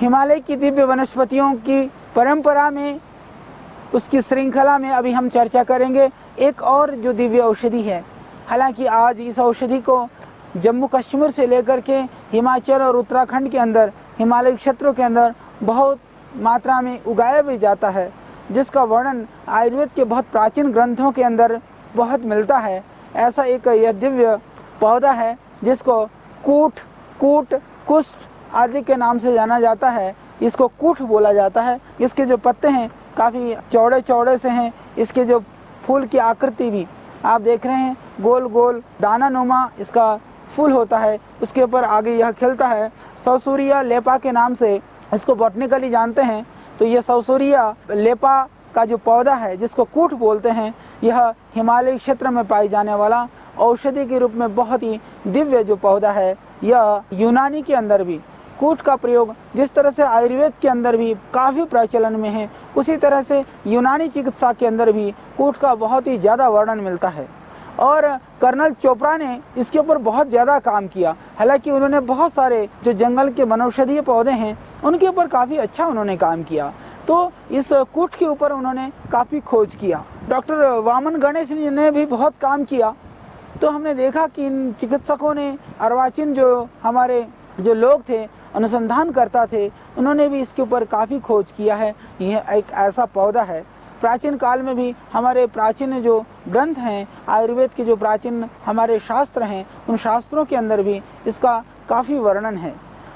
हिमालय की दिव्य वनस्पतियों की परंपरा में, उसकी श्रृंखला में अभी हम चर्चा करेंगे एक और जो दिव्य औषधि है। हालांकि आज इस औषधि को जम्मू कश्मीर से लेकर के हिमाचल और उत्तराखंड के अंदर, हिमालय क्षेत्रों के अंदर बहुत मात्रा में उगाया भी जाता है, जिसका वर्णन आयुर्वेद के बहुत प्राचीन ग्रंथों के अंदर बहुत मिलता है। ऐसा एक यह दिव्य पौधा है जिसको कूट, कुष्ठ आदि के नाम से जाना जाता है। इसको कूट बोला जाता है। इसके जो पत्ते हैं काफ़ी चौड़े चौड़े से हैं। इसके जो फूल की आकृति भी आप देख रहे हैं, गोल गोल दाना नुमा इसका फूल होता है। उसके ऊपर आगे यह खिलता है। सौसूरिया लेपा के नाम से इसको बॉटनिकली जानते हैं। तो यह सौसूरिया लेपा का जो पौधा है जिसको कूट बोलते हैं, यह हिमालय क्षेत्र में पाई जाने वाला औषधि के रूप में बहुत ही दिव्य जो पौधा है। यह यूनानी के अंदर भी कूट का प्रयोग जिस तरह से आयुर्वेद के अंदर भी काफ़ी प्रचलन में है, उसी तरह से यूनानी चिकित्सा के अंदर भी कूट का बहुत ही ज़्यादा वर्णन मिलता है। और कर्नल चोपड़ा ने इसके ऊपर बहुत ज़्यादा काम किया। हालांकि उन्होंने बहुत सारे जो जंगल के वनौषधीय पौधे हैं उनके ऊपर काफ़ी अच्छा उन्होंने काम किया। तो इस कूट के ऊपर उन्होंने काफ़ी खोज किया। डॉक्टर वामन गणेश जी ने भी बहुत काम किया। तो हमने देखा कि इन चिकित्सकों ने, अर्वाचीन जो हमारे जो लोग थे, अनुसंधान करता थे, उन्होंने भी इसके ऊपर काफ़ी खोज किया है। यह एक ऐसा पौधा है। प्राचीन काल में भी हमारे प्राचीन जो ग्रंथ हैं, आयुर्वेद के जो प्राचीन हमारे शास्त्र हैं, उन शास्त्रों के अंदर भी इसका काफ़ी वर्णन है।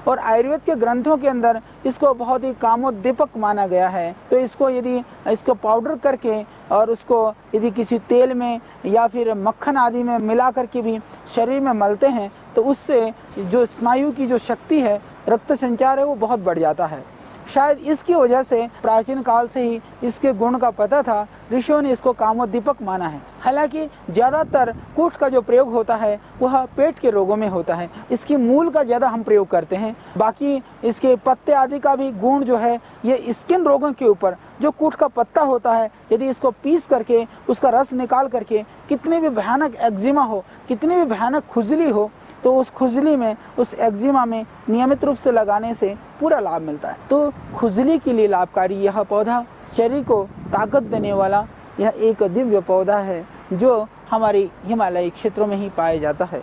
और आयुर्वेद के ग्रंथों के अंदर इसको बहुत ही कामोद्दीपक माना गया है। तो इसको यदि इसको पाउडर करके और उसको यदि किसी तेल में या फिर मक्खन आदि में मिला करके भी शरीर में मलते हैं तो उससे जो स्नायु की जो शक्ति है, रक्त संचार है, वो बहुत बढ़ जाता है। शायद इसकी वजह से प्राचीन काल से ही इसके गुण का पता था। ऋषियों ने इसको कामोद्दीपक माना है। हालांकि ज़्यादातर कूट का जो प्रयोग होता है वह पेट के रोगों में होता है। इसकी मूल का ज़्यादा हम प्रयोग करते हैं। बाकी इसके पत्ते आदि का भी गुण जो है, ये स्किन रोगों के ऊपर जो कूट का पत्ता होता है, यदि इसको पीस करके उसका रस निकाल करके कितनी भी भयानक एक्जिमा हो, कितनी भी भयानक खुजली हो, तो उस खुजली में, उस एक्जिमा में नियमित रूप से लगाने से पूरा लाभ मिलता है। तो खुजली के लिए लाभकारी यह पौधा, शरीर को ताकत देने वाला यह एक दिव्य पौधा है जो हमारे हिमालयी क्षेत्रों में ही पाया जाता है।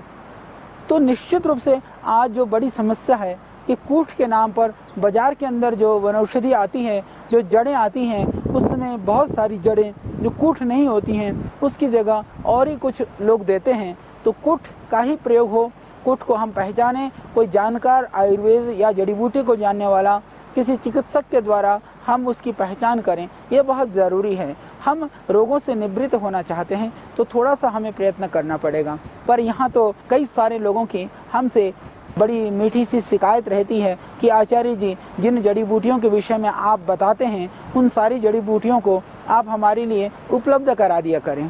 तो निश्चित रूप से आज जो बड़ी समस्या है कि कूट के नाम पर बाजार के अंदर जो वनौषधि आती है, जो जड़ें आती हैं, उसमें बहुत सारी जड़ें जो कूट नहीं होती हैं, उसकी जगह और ही कुछ लोग देते हैं। तो कूट का ही प्रयोग हो, कूट को हम पहचानें। कोई जानकार आयुर्वेद या जड़ी बूटी को जानने वाला किसी चिकित्सक के द्वारा हम उसकी पहचान करें, ये बहुत ज़रूरी है। हम रोगों से निवृत्त होना चाहते हैं तो थोड़ा सा हमें प्रयत्न करना पड़ेगा। पर यहाँ तो कई सारे लोगों की हमसे बड़ी मीठी सी शिकायत रहती है कि आचार्य जी, जिन जड़ी बूटियों के विषय में आप बताते हैं उन सारी जड़ी बूटियों को आप हमारे लिए उपलब्ध करा दिया करें।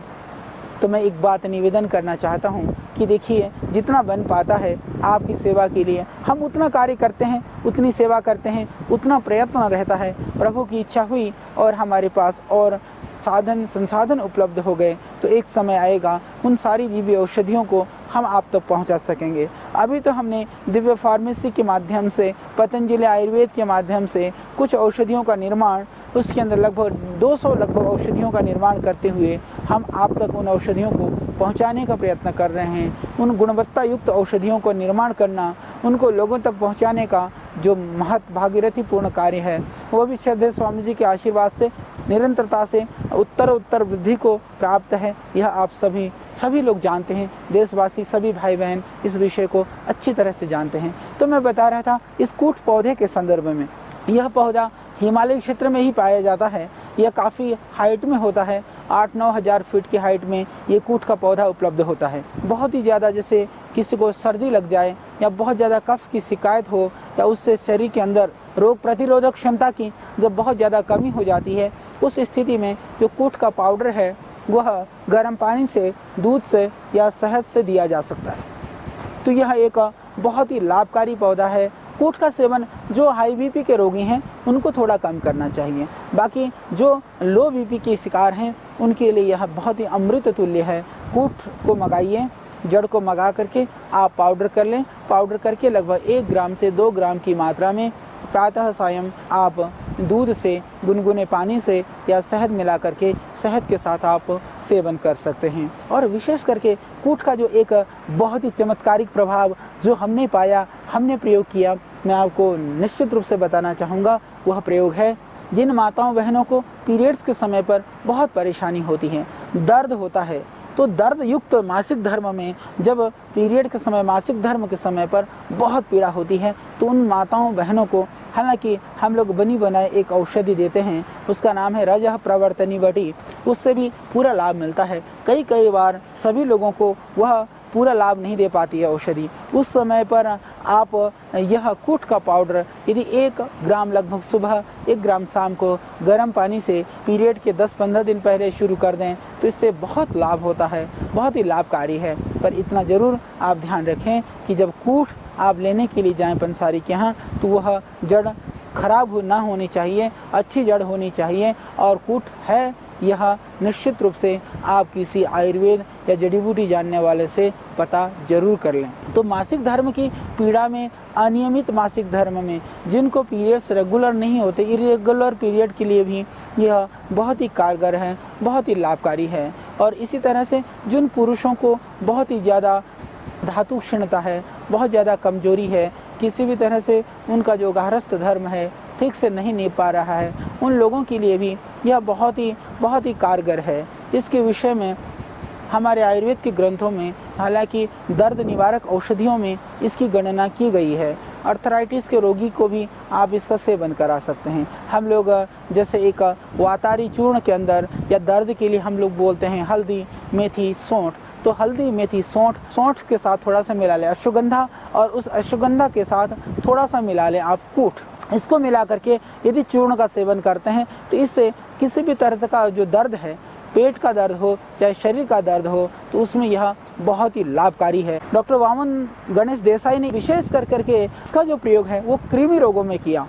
तो मैं एक बात निवेदन करना चाहता हूँ कि देखिए, जितना बन पाता है आपकी सेवा के लिए हम उतना कार्य करते हैं, उतनी सेवा करते हैं, उतना प्रयत्न रहता है। प्रभु की इच्छा हुई और हमारे पास और साधन संसाधन उपलब्ध हो गए तो एक समय आएगा उन सारी दिव्य औषधियों को हम आप तक पहुंचा सकेंगे। अभी तो हमने दिव्य फार्मेसी के माध्यम से, पतंजलि आयुर्वेद के माध्यम से कुछ औषधियों का निर्माण, उसके अंदर लगभग 200 औषधियों का निर्माण करते हुए हम आप तक उन औषधियों को पहुंचाने का प्रयत्न कर रहे हैं। उन गुणवत्ता युक्त औषधियों को निर्माण करना, उनको लोगों तक पहुंचाने का जो महत् भागीरथीपूर्ण कार्य है, वो भी श्रद्धेय स्वामी जी के आशीर्वाद से निरंतरता से उत्तर वृद्धि को प्राप्त है। यह आप सभी लोग जानते हैं। देशवासी सभी भाई बहन इस विषय को अच्छी तरह से जानते हैं। तो मैं बता रहा था इस कूट पौधे के संदर्भ में, यह पौधा हिमालय क्षेत्र में ही पाया जाता है। यह काफ़ी हाइट में होता है, 8-9 हज़ार फीट की हाइट में ये कूट का पौधा उपलब्ध होता है। बहुत ही ज़्यादा जैसे किसी को सर्दी लग जाए या बहुत ज़्यादा कफ की शिकायत हो या उससे शरीर के अंदर रोग प्रतिरोधक क्षमता की जब बहुत ज़्यादा कमी हो जाती है, उस स्थिति में जो कूट का पाउडर है वह गर्म पानी से, दूध से या शहद से दिया जा सकता है। तो यह एक बहुत ही लाभकारी पौधा है। कूट का सेवन जो हाई बीपी के रोगी हैं उनको थोड़ा कम करना चाहिए। बाकी जो लो बीपी के शिकार हैं उनके लिए यह बहुत ही अमृत तुल्य है। कूट को मंगाइए, जड़ को मंगा करके आप पाउडर कर लें। पाउडर करके लगभग 1 ग्राम से 2 ग्राम की मात्रा में प्रातः सायं आप दूध से, गुनगुने पानी से या शहद मिला करके शहद के साथ आप सेवन कर सकते हैं। और विशेष करके कूट का जो एक बहुत ही चमत्कारिक प्रभाव जो हमने पाया, हमने प्रयोग किया, मैं आपको निश्चित रूप से बताना चाहूँगा। वह प्रयोग है, जिन माताओं बहनों को पीरियड्स के समय पर बहुत परेशानी होती है, दर्द होता है, तो दर्द युक्त मासिक धर्म में जब पीरियड के समय, मासिक धर्म के समय पर बहुत पीड़ा होती है, तो उन माताओं बहनों को हालांकि हम लोग बनी बनाए एक औषधि देते हैं, उसका नाम है रजः प्रवर्तनी वटी। उससे भी पूरा लाभ मिलता है। कई बार सभी लोगों को वह पूरा लाभ नहीं दे पाती है औषधि। उस समय पर आप यह कूट का पाउडर यदि 1 ग्राम लगभग सुबह, 1 ग्राम शाम को गर्म पानी से पीरियड के 10-15 दिन पहले शुरू कर दें तो इससे बहुत लाभ होता है, बहुत ही लाभकारी है। पर इतना ज़रूर आप ध्यान रखें कि जब कूट आप लेने के लिए जाएं पंसारी के यहाँ, तो वह जड़ खराब ना होनी चाहिए, अच्छी जड़ होनी चाहिए। और कूट है यह निश्चित रूप से आप किसी आयुर्वेद या जड़ी बूटी जानने वाले से पता जरूर कर लें। तो मासिक धर्म की पीड़ा में, अनियमित मासिक धर्म में, जिनको पीरियड्स रेगुलर नहीं होते, इरेगुलर पीरियड के लिए भी यह बहुत ही कारगर है, बहुत ही लाभकारी है। और इसी तरह से जिन पुरुषों को बहुत ही ज़्यादा धातु क्षीणता है, बहुत ज़्यादा कमजोरी है, किसी भी तरह से उनका जो गारस्थ धर्म है ठीक से नहीं निभ पा रहा है, उन लोगों के लिए भी यह बहुत ही कारगर है। इसके विषय में हमारे आयुर्वेद के ग्रंथों में, हालांकि दर्द निवारक औषधियों में इसकी गणना की गई है। अर्थराइटिस के रोगी को भी आप इसका सेवन करा सकते हैं। हम लोग जैसे एक वातारी चूर्ण के अंदर, या दर्द के लिए हम लोग बोलते हैं हल्दी, मेथी, सौंठ, तो हल्दी, मेथी, सौंठ के साथ थोड़ा सा मिला लें अश्वगंधा, और उस अश्वगंधा के साथ थोड़ा सा मिला लें आप कूट। इसको मिला करके यदि चूर्ण का सेवन करते हैं तो इससे किसी भी तरह का जो दर्द है, पेट का दर्द हो चाहे शरीर का दर्द हो, तो उसमें यह बहुत ही लाभकारी है। डॉक्टर वामन गणेश देसाई ने विशेष करके इसका जो प्रयोग है वो कृमि रोगों में किया।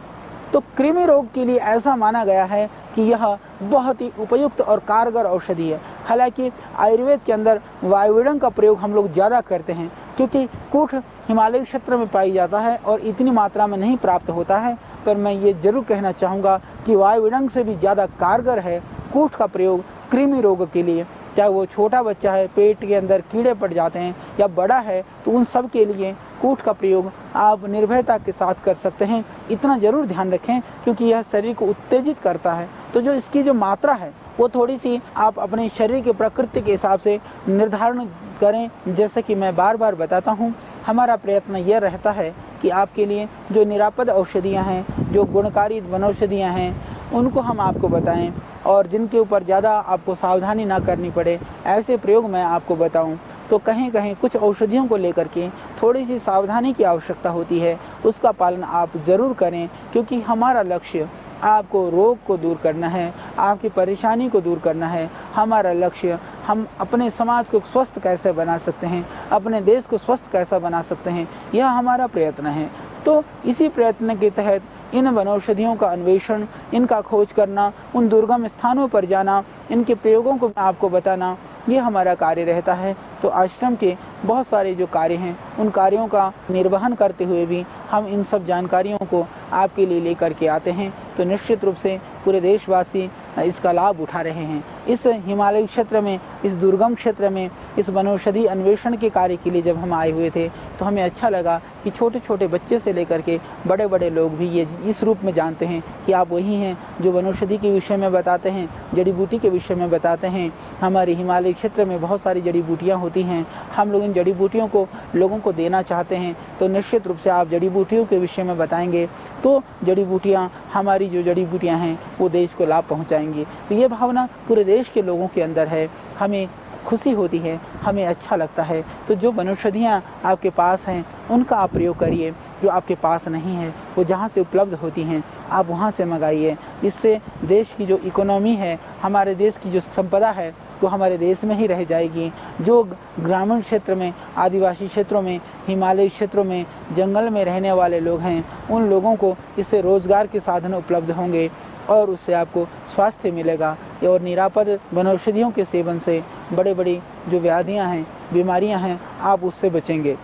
तो कृमि रोग के लिए ऐसा माना गया है कि यह बहुत ही उपयुक्त और कारगर औषधि है। हालांकि आयुर्वेद के अंदर वायुवेदन का प्रयोग हम लोग ज़्यादा करते हैं, क्योंकि कूट हिमालय क्षेत्र में पाई जाता है और इतनी मात्रा में नहीं प्राप्त होता है। पर मैं ये जरूर कहना चाहूँगा कि वायुवेदन से भी ज़्यादा कारगर है कूट का प्रयोग कृमि रोग के लिए। चाहे वो छोटा बच्चा है, पेट के अंदर कीड़े पड़ जाते हैं, या बड़ा है, तो उन सब के लिए कूट का प्रयोग आप निर्भयता के साथ कर सकते हैं। इतना जरूर ध्यान रखें क्योंकि यह शरीर को उत्तेजित करता है। तो जो इसकी जो मात्रा है वो थोड़ी सी आप अपने शरीर की प्रकृति के हिसाब से निर्धारण करें। जैसे कि मैं बार बार बताता हूँ, हमारा प्रयत्न यह रहता है कि आपके लिए जो निरापद औषधियाँ हैं, जो गुणकारी वनौषधियाँ हैं, उनको हम आपको बताएं, और जिनके ऊपर ज़्यादा आपको सावधानी ना करनी पड़े ऐसे प्रयोग मैं आपको बताऊं। तो कहीं कहीं कुछ औषधियों को लेकर के थोड़ी सी सावधानी की आवश्यकता होती है, उसका पालन आप ज़रूर करें, क्योंकि हमारा लक्ष्य आपको रोग को दूर करना है, आपकी परेशानी को दूर करना है। हमारा लक्ष्य हम अपने समाज को स्वस्थ कैसे बना सकते हैं, अपने देश को स्वस्थ कैसा बना सकते हैं, यह हमारा प्रयत्न है। तो इसी प्रयत्न के तहत इन वनौषधियों का अन्वेषण, इनका खोज करना, उन दुर्गम स्थानों पर जाना, इनके प्रयोगों को आपको बताना, ये हमारा कार्य रहता है। तो आश्रम के बहुत सारे जो कार्य हैं, उन कार्यों का निर्वहन करते हुए भी हम इन सब जानकारियों को आपके लिए लेकर के आते हैं। तो निश्चित रूप से पूरे देशवासी इसका लाभ उठा रहे हैं। इस हिमालय क्षेत्र में, इस दुर्गम क्षेत्र में, इस वनौषधि अन्वेषण के कार्य के लिए जब हम आए हुए थे तो हमें अच्छा लगा कि छोटे छोटे बच्चे से लेकर के बड़े बड़े लोग भी ये इस रूप में जानते हैं कि आप वही हैं जो वनौषधि के विषय में बताते हैं, जड़ी बूटी के विषय में बताते हैं। हमारे हिमालय क्षेत्र में बहुत सारी जड़ी बूटियाँ होती हैं, हम लोग इन जड़ी बूटियों को लोगों को देना चाहते हैं। तो निश्चित रूप से आप जड़ी बूटियों के विषय में बताएंगे तो जड़ी बूटियाँ, हमारी जो जड़ी बूटियाँ हैं वो देश को लाभ पहुँचाएंगी। तो ये भावना पूरे देश के लोगों के अंदर है, हमें खुशी होती है, हमें अच्छा लगता है। तो जो वनौषधियाँ आपके पास हैं उनका आप प्रयोग करिए, जो आपके पास नहीं है वो जहाँ से उपलब्ध होती हैं आप वहाँ से मंगाइए। इससे देश की जो इकोनॉमी है, हमारे देश की जो संपदा है वो हमारे देश में ही रह जाएगी। जो ग्रामीण क्षेत्र में, आदिवासी क्षेत्रों में, हिमालय क्षेत्रों में, जंगल में रहने वाले लोग हैं, उन लोगों को इससे रोज़गार के साधन उपलब्ध होंगे और उससे आपको स्वास्थ्य मिलेगा। और निरापद वनौषधियों के सेवन से बड़े बड़ी जो व्याधियां हैं, बीमारियां हैं, आप उससे बचेंगे।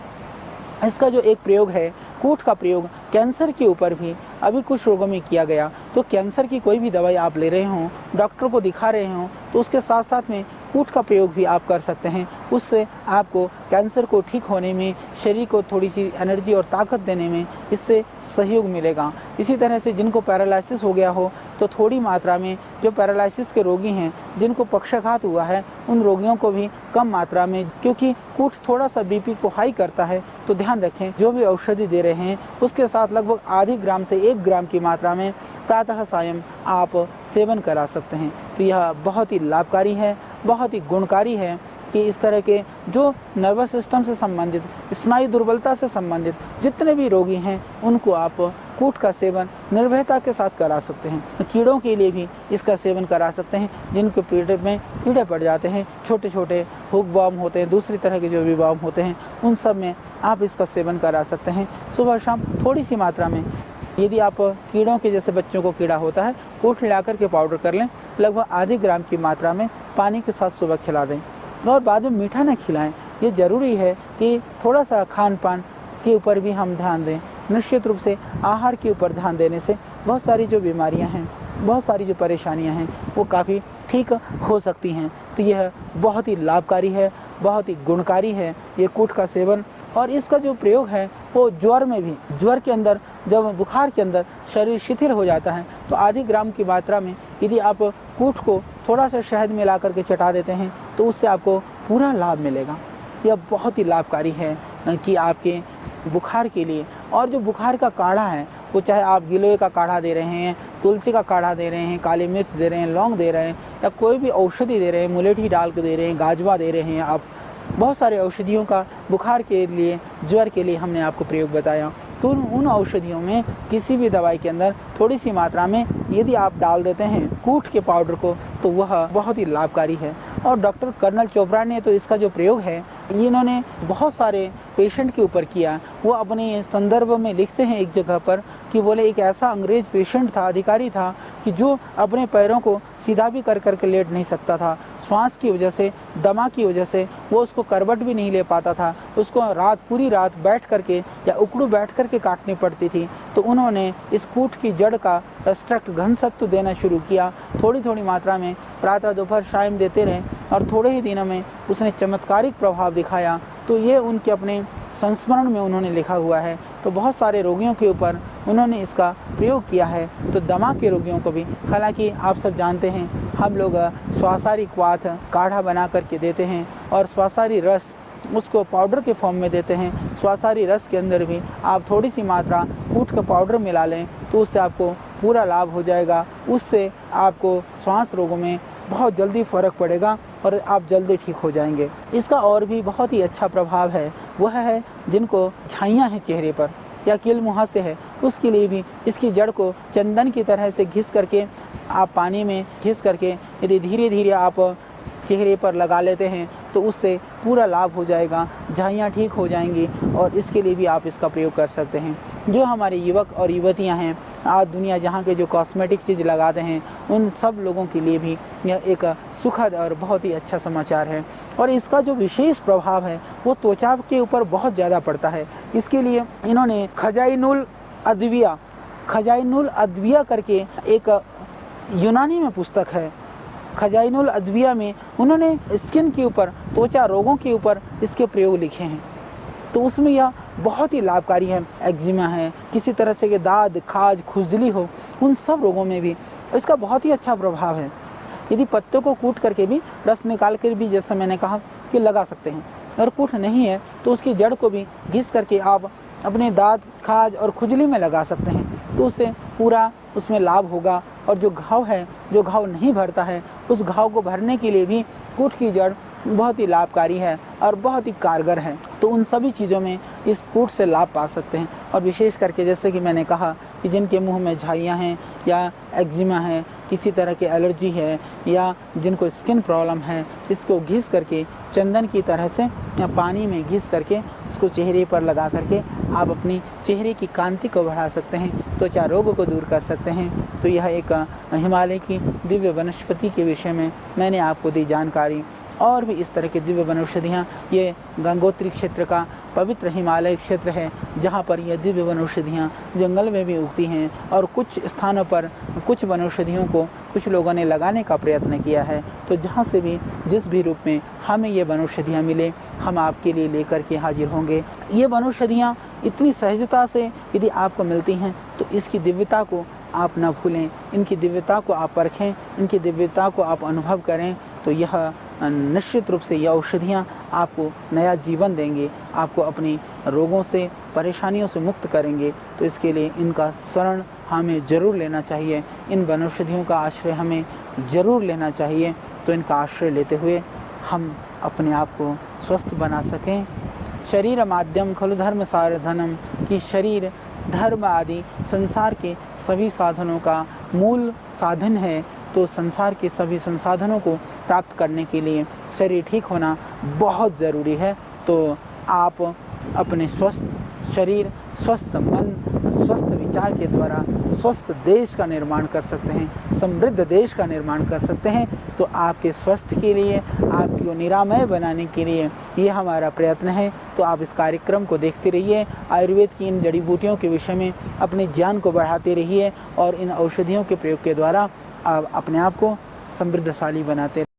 इसका जो एक प्रयोग है कूट का प्रयोग, कैंसर के ऊपर भी अभी कुछ रोगों में किया गया। तो कैंसर की कोई भी दवाई आप ले रहे हों, डॉक्टर को दिखा रहे हों, तो उसके साथ साथ में कूट का प्रयोग भी आप कर सकते हैं। उससे आपको कैंसर को ठीक होने में, शरीर को थोड़ी सी एनर्जी और ताकत देने में इससे सहयोग मिलेगा। इसी तरह से जिनको पैरालिसिस हो गया हो, तो थोड़ी मात्रा में जो पैरालिसिस के रोगी हैं, जिनको पक्षाघात हुआ है, उन रोगियों को भी कम मात्रा में, क्योंकि कूट थोड़ा सा बीपी को हाई करता है, तो ध्यान रखें जो भी औषधि दे रहे हैं उसके साथ लगभग आधी ग्राम से 1 ग्राम की मात्रा में प्रातः सायं आप सेवन करा सकते हैं। तो यह बहुत ही लाभकारी है, बहुत ही गुणकारी है कि इस तरह के जो नर्वस सिस्टम से संबंधित, स्नायु दुर्बलता से संबंधित जितने भी रोगी हैं, उनको आप कूट का सेवन निर्भयता के साथ करा सकते हैं। कीड़ों के लिए भी इसका सेवन करा सकते हैं, जिनके पेट में कीड़े पड़ जाते हैं, छोटे छोटे हुक बॉम होते हैं, दूसरी तरह के जो भी बॉम होते हैं, उन सब में आप इसका सेवन करा सकते हैं सुबह शाम थोड़ी सी मात्रा में। यदि आप कीड़ों के, जैसे बच्चों को कीड़ा होता है, कूट मिला करके पाउडर कर लें, लगभग आधे ग्राम की मात्रा में पानी के साथ सुबह खिला दें और बाद में मीठा न खिलाएं। ये ज़रूरी है कि थोड़ा सा खान पान के ऊपर भी हम ध्यान दें। निश्चित रूप से आहार के ऊपर ध्यान देने से बहुत सारी जो बीमारियां हैं, बहुत सारी जो परेशानियां हैं, वो काफ़ी ठीक हो सकती हैं। तो यह बहुत ही लाभकारी है, बहुत ही गुणकारी है ये कूट का सेवन। और इसका जो प्रयोग है वो ज्वर में भी, ज्वर के अंदर, जब बुखार के अंदर शरीर शिथिल हो जाता है, तो आधी ग्राम की मात्रा में यदि आप कूट को थोड़ा सा शहद मिला करके चटा देते हैं, तो उससे आपको पूरा लाभ मिलेगा। यह बहुत ही लाभकारी है कि आपके बुखार के लिए। और जो बुखार का काढ़ा है, वो चाहे आप गिलोय का काढ़ा दे रहे हैं, तुलसी का काढ़ा दे रहे हैं, काली मिर्च दे रहे हैं, लौंग दे रहे हैं, या कोई भी औषधि दे रहे हैं, मुलेठी डाल के दे रहे हैं, गाजवा दे रहे हैं, आप बहुत सारे औषधियों का बुखार के लिए, ज्वर के लिए हमने आपको प्रयोग बताया। तो उन औषधियों में किसी भी दवाई के अंदर थोड़ी सी मात्रा में यदि आप डाल देते हैं कूट के पाउडर को, तो वह बहुत ही लाभकारी है। और डॉक्टर कर्नल चोपड़ा ने तो इसका जो प्रयोग है, इन्होंने बहुत सारे पेशेंट के ऊपर किया। वो अपने संदर्भ में लिखते हैं एक जगह पर कि बोले एक ऐसा अंग्रेज पेशेंट था, अधिकारी था, कि जो अपने पैरों को सीधा भी कर करके लेट नहीं सकता था। श्वास की वजह से, दमा की वजह से वो उसको करवट भी नहीं ले पाता था। उसको पूरी रात बैठ करके या उकड़ू बैठ करके काटनी पड़ती थी। तो उन्होंने इस कूट की जड़ का एक्सट्रैक्ट घन सत्व देना शुरू किया, थोड़ी थोड़ी मात्रा में प्रातः दोपहर शाम देते रहे, और थोड़े ही दिनों में उसने चमत्कारिक प्रभाव दिखाया। तो ये उनके अपने संस्मरण में उन्होंने लिखा हुआ है। तो बहुत सारे रोगियों के ऊपर उन्होंने इसका प्रयोग किया है। तो दमा के रोगियों को भी, हालांकि आप सब जानते हैं हम लोग स्वासारी क्वाथ काढ़ा बना करके देते हैं, और स्वासारी रस उसको पाउडर के फॉर्म में देते हैं। स्वासारी रस के अंदर भी आप थोड़ी सी मात्रा कूट का पाउडर मिला लें, तो उससे आपको पूरा लाभ हो जाएगा। उससे आपको श्वास रोगों में बहुत जल्दी फ़र्क पड़ेगा और आप जल्दी ठीक हो जाएंगे। इसका और भी बहुत ही अच्छा प्रभाव है, वह है जिनको झाइयाँ हैं चेहरे पर या कील मुहासे है, उसके लिए भी इसकी जड़ को चंदन की तरह से घिस करके, आप पानी में घिस करके यदि धीरे धीरे आप चेहरे पर लगा लेते हैं, तो उससे पूरा लाभ हो जाएगा, झाइयाँ ठीक हो जाएंगी। और इसके लिए भी आप इसका प्रयोग कर सकते हैं। जो हमारे युवक और युवतियां हैं, आज दुनिया जहां के जो कॉस्मेटिक चीज़ लगाते हैं, उन सब लोगों के लिए भी यह एक सुखद और बहुत ही अच्छा समाचार है। और इसका जो विशेष प्रभाव है वो त्वचा के ऊपर बहुत ज़्यादा पड़ता है। इसके लिए इन्होंने खजाइनुल अद्विया करके एक यूनानी में पुस्तक है, खजाइनुल अद्विया में उन्होंने स्किन के ऊपर, त्वचा रोगों के ऊपर इसके प्रयोग लिखे हैं। तो उसमें यह बहुत ही लाभकारी है। एक्जिमा है, किसी तरह से के दाद, खाज, खुजली हो, उन सब रोगों में भी इसका बहुत ही अच्छा प्रभाव है। यदि पत्तों को कूट करके भी रस निकाल कर भी, जैसे मैंने कहा, कि लगा सकते हैं। अगर कूट नहीं है तो उसकी जड़ को भी घिस करके आप अपने दांत, खाज और खुजली में लगा सकते हैं, तो उससे पूरा उसमें लाभ होगा। और जो घाव है, जो घाव नहीं भरता है, उस घाव को भरने के लिए भी कूट की जड़ बहुत ही लाभकारी है और बहुत ही कारगर है। तो उन सभी चीज़ों में इस कूट से लाभ पा सकते हैं। और विशेष करके जैसे कि मैंने कहा कि जिनके मुंह में झाइयाँ हैं या एक्जिमा है, किसी तरह की एलर्जी है, या जिनको स्किन प्रॉब्लम है, इसको घिस करके चंदन की तरह से या पानी में घिस करके इसको चेहरे पर लगा करके आप अपनी चेहरे की कांति को बढ़ा सकते हैं, त्वचा रोग को दूर कर सकते हैं। तो यह एक हिमालय की दिव्य वनस्पति के विषय में मैंने आपको दी जानकारी। और भी इस तरह की दिव्य वनौषधियाँ ये गंगोत्री क्षेत्र का पवित्र हिमालय क्षेत्र है जहाँ पर ये दिव्य वनौषधियाँ जंगल में भी उगती हैं, और कुछ स्थानों पर कुछ वनौषधियों को कुछ लोगों ने लगाने का प्रयत्न किया है। तो जहाँ से भी जिस भी रूप में हमें ये वनौषधियाँ मिले, हम आपके लिए लेकर के हाजिर होंगे। ये वनौषधियाँ इतनी सहजता से यदि आपको मिलती हैं तो इसकी दिव्यता को आप न भूलें, इनकी दिव्यता को आप परखें, इनकी दिव्यता को आप अनुभव करें। तो यह निश्चित रूप से यह औषधियाँ आपको नया जीवन देंगे, आपको अपनी रोगों से, परेशानियों से मुक्त करेंगे। तो इसके लिए इनका शरण हमें ज़रूर लेना चाहिए, इन वनौषधियों का आश्रय हमें ज़रूर लेना चाहिए। तो इनका आश्रय लेते हुए हम अपने आप को स्वस्थ बना सकें। शरीर माध्यम खलु धर्म साधनम, कि शरीर धर्म आदि संसार के सभी साधनों का मूल साधन है। तो संसार के सभी संसाधनों को प्राप्त करने के लिए शरीर ठीक होना बहुत ज़रूरी है। तो आप अपने स्वस्थ शरीर, स्वस्थ मन, स्वस्थ विचार के द्वारा स्वस्थ देश का निर्माण कर सकते हैं, समृद्ध देश का निर्माण कर सकते हैं। तो आपके स्वास्थ्य के लिए, आपको निरामय बनाने के लिए ये हमारा प्रयत्न है। तो आप इस कार्यक्रम को देखते रहिए, आयुर्वेद की इन जड़ी बूटियों के विषय में अपने ज्ञान को बढ़ाते रहिए, और इन औषधियों के प्रयोग के द्वारा आप अपने आप को समृद्धशाली बनाते